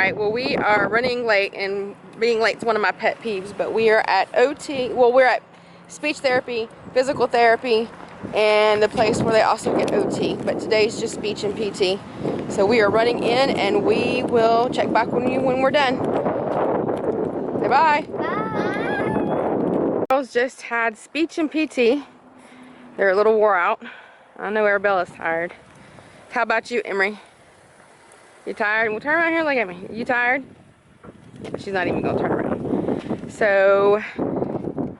Alright, well we are running late, and being late is one of my pet peeves, but we are at OT, well we're at speech therapy, physical therapy, and the place where they also get OT, but today's just speech and PT. So we are running in, and we will check back with you when we're done. Say bye. Bye. Girls just had speech and PT. They're a little wore out. I know Arabella's tired. How about you, Emery? You tired? Well, turn around here and look at me. You tired? She's not even gonna turn around. So,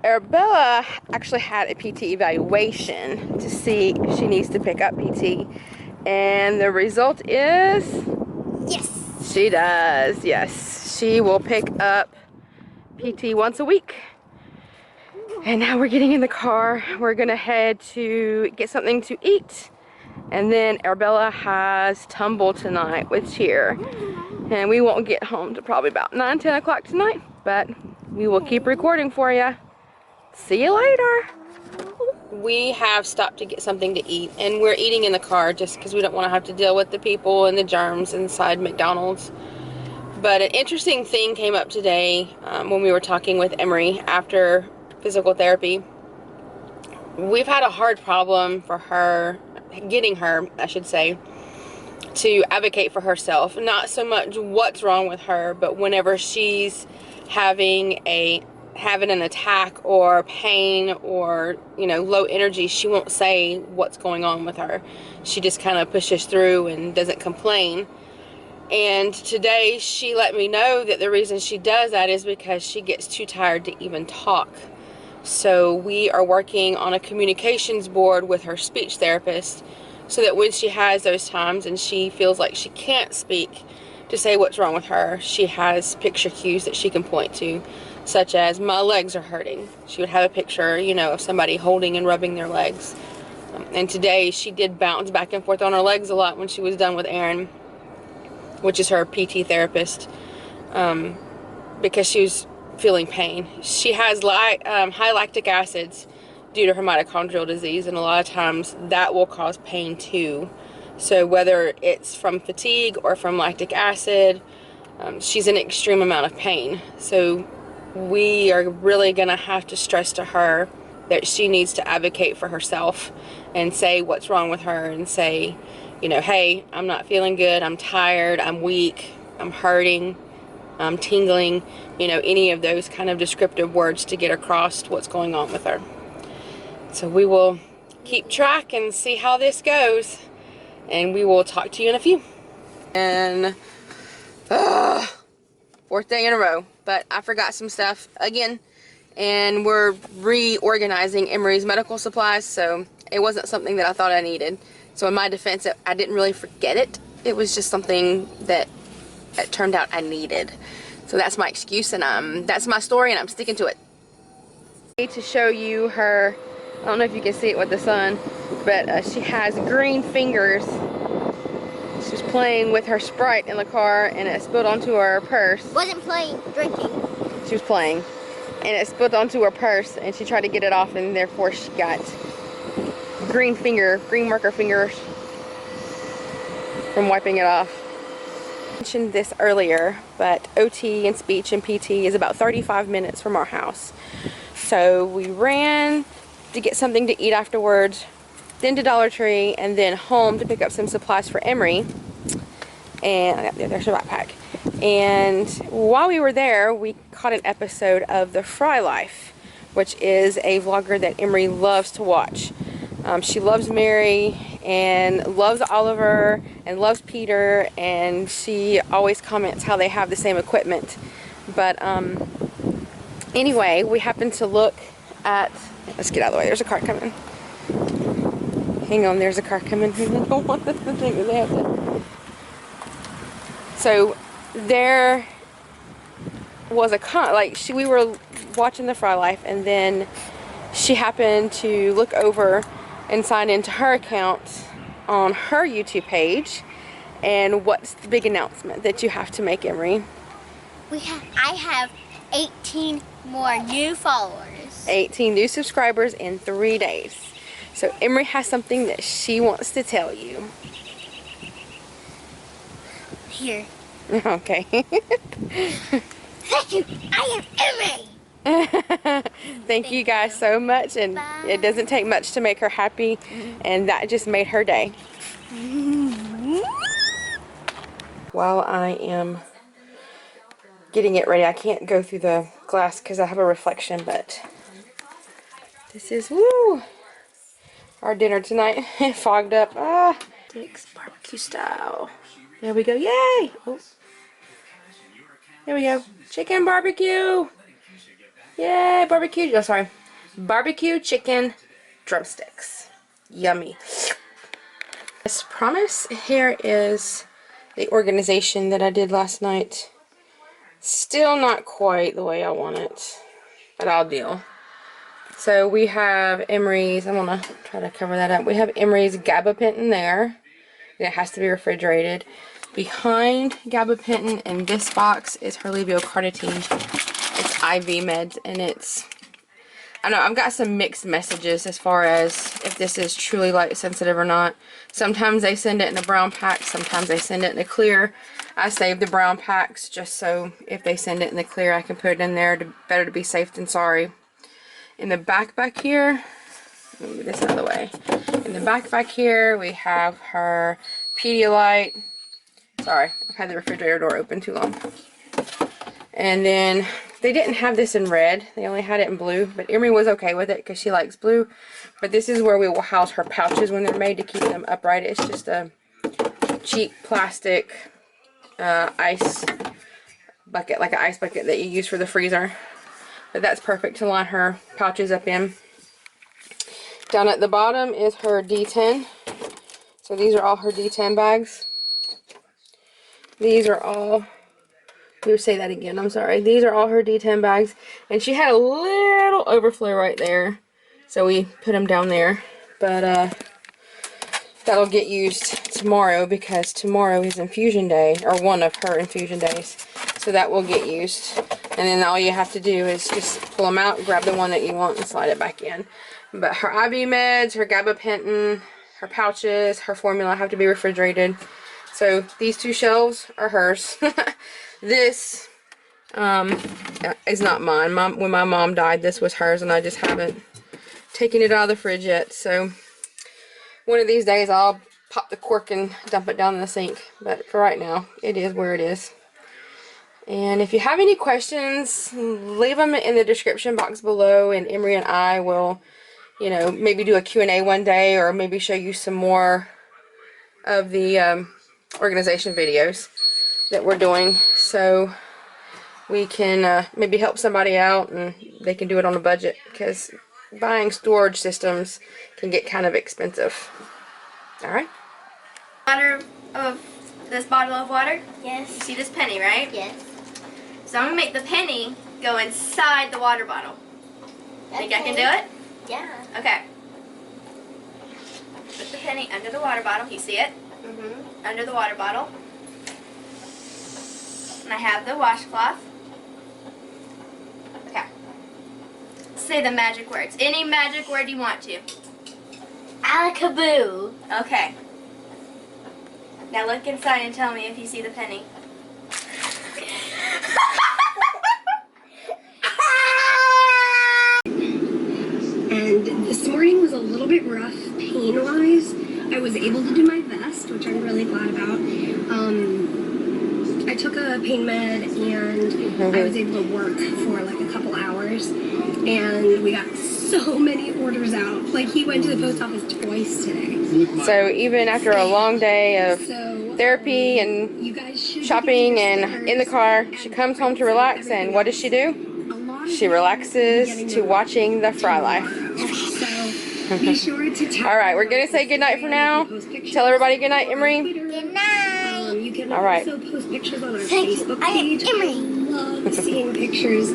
Arabella actually had a PT evaluation to see if she needs to pick up PT. And the result is... yes. She does, yes. She will pick up PT once a week. And now we're getting in the car. We're gonna head to get something to eat. And then Arabella has tumble tonight with cheer. And we won't get home to probably about 9-10 o'clock tonight, but we will keep recording for you. See you later. We have stopped to get something to eat, and we're eating in the car just because we don't want to have to deal with the people and the germs inside McDonald's. But an interesting thing came up today when we were talking with Emery after physical therapy. We've had a hard problem for her, getting her, I should say, to advocate for herself. Not so much what's wrong with her, but whenever she's having an attack or pain or, you know, low energy, she won't say what's going on with her. She just kind of pushes through and doesn't complain. And today she let me know that the reason she does that is because she gets too tired to even talk. So we are working on a communications board with her speech therapist, so that when she has those times and she feels like she can't speak to say what's wrong with her, she has picture cues that she can point to, such as, my legs are hurting. She would have a picture, you know, of somebody holding and rubbing their legs. And today she did bounce back and forth on her legs a lot when she was done with Errands, which is her PT therapist, because she was feeling pain. She has high lactic acids due to her mitochondrial disease, and a lot of times that will cause pain too. So whether it's from fatigue or from lactic acid, she's in an extreme amount of pain. So we are really gonna have to stress to her that she needs to advocate for herself and say what's wrong with her, and say, you know, hey, I'm not feeling good, I'm tired, I'm weak, I'm hurting, I'm tingling, you know, any of those kind of descriptive words to get across what's going on with her. So we will keep track and see how this goes, and we will talk to you in a few. And fourth day in a row, but I forgot some stuff again, and we're reorganizing Emery's medical supplies, so it wasn't something that I thought I needed. So in my defense, I didn't really forget it. It was just something that it turned out I needed. So that's my excuse, and that's my story, and I'm sticking to it. To show you her, I don't know if you can see it with the sun, but she has green fingers. She was playing with her Sprite in the car, and it spilled onto her purse. Wasn't playing, drinking. She was playing, and it spilled onto her purse, and she tried to get it off, and therefore she got green marker fingers from wiping it off. I mentioned this earlier, but OT and speech and PT is about 35 minutes from our house. So we ran to get something to eat afterwards, then to Dollar Tree, and then home to pick up some supplies for Emery. And there's her backpack. And while we were there, we caught an episode of The Fry Life, which is a vlogger that Emery loves to watch. She loves Mary and loves Oliver and loves Peter, and she always comments how they have the same equipment. But anyway, we happened to look at, let's get out of the way, there's a car coming. Hang on, there's a car coming. I don't want this to think that they have to. So there was we were watching The Fry Life, and then she happened to look over and sign into her account on her YouTube page. And what's the big announcement that you have to make, Emery? I have 18 more new followers. 18 new subscribers in 3 days. So Emery has something that she wants to tell you. Here. Okay. Thank you. I am Emery. Thank you guys so much, and it doesn't take much to make her happy, and that just made her day. While I am getting it ready, I can't go through the glass because I have a reflection, but this is, woo, our dinner tonight. Fogged up. Dick's barbecue style. There we go. Yay! Oh. There we go. Chicken barbecue. Yay, barbecue. Oh, sorry. Barbecue chicken drumsticks. Yummy. As promised, here is the organization that I did last night. Still not quite the way I want it, but I'll deal. So we have Amerys. I'm gonna try to cover that up. We have Amerys gabapentin there. It has to be refrigerated. Behind gabapentin in this box is her levocarotene. It's IV meds, and it's, I know I've got some mixed messages as far as if this is truly light sensitive or not. Sometimes they send it in a brown pack, sometimes they send it in a clear. I save the brown packs just so if they send it in the clear I can put it in there. Better to be safe than sorry. In the back here, move this out of the way. In the back here we have her Pedialyte. Sorry, I've had the refrigerator door open too long. And then they didn't have this in red. They only had it in blue. But Emery was okay with it because she likes blue. But this is where we will house her pouches when they're made to keep them upright. It's just a cheap plastic ice bucket, like an ice bucket that you use for the freezer. But that's perfect to line her pouches up in. Down at the bottom is her D10. So these are all her D10 bags. These are all, let me say that again, I'm sorry. These are all her D10 bags. And she had a little overflow right there. So we put them down there. But that'll get used tomorrow because tomorrow is infusion day, or one of her infusion days. So that will get used. And then all you have to do is just pull them out, grab the one that you want, and slide it back in. But her IV meds, her gabapentin, her pouches, her formula have to be refrigerated. So these two shelves are hers. This is not mine. When my mom died, this was hers, and I just haven't taken it out of the fridge yet. So one of these days I'll pop the cork and dump it down in the sink. But for right now, it is where it is. And if you have any questions, leave them in the description box below, and Emery and I will, you know, maybe do a Q&A one day, or maybe show you some more of the organization videos that we're doing, so we can maybe help somebody out and they can do it on a budget, because buying storage systems can get kind of expensive. Alright. This bottle of water? Yes. You see this penny, right? Yes. So I'm going to make the penny go inside the water bottle. Think I can do it? Yeah. Okay. Put the penny under the water bottle. You see it? Mm-hmm. Under the water bottle. And I have the washcloth. Okay. Say the magic words. Any magic word you want to. Alakaboo. Okay. Now look inside and tell me if you see the penny. And this morning was a little bit rough pain-wise. I was able to do my best, which I'm really glad about. I took a pain med and I was able to work for like a couple hours. And we got so many orders out. Like, he went to the post office twice today. So even after a long day of therapy and you guys should shopping and in the car, she comes home to relax, and what does she do? She relaxes to watching the Fry Life. So be sure to Alright, we're going to say goodnight for now. Tell everybody goodnight, Emery. Good night. You can All right. also post pictures on our Thank you. Facebook I am page. Emery. I love seeing pictures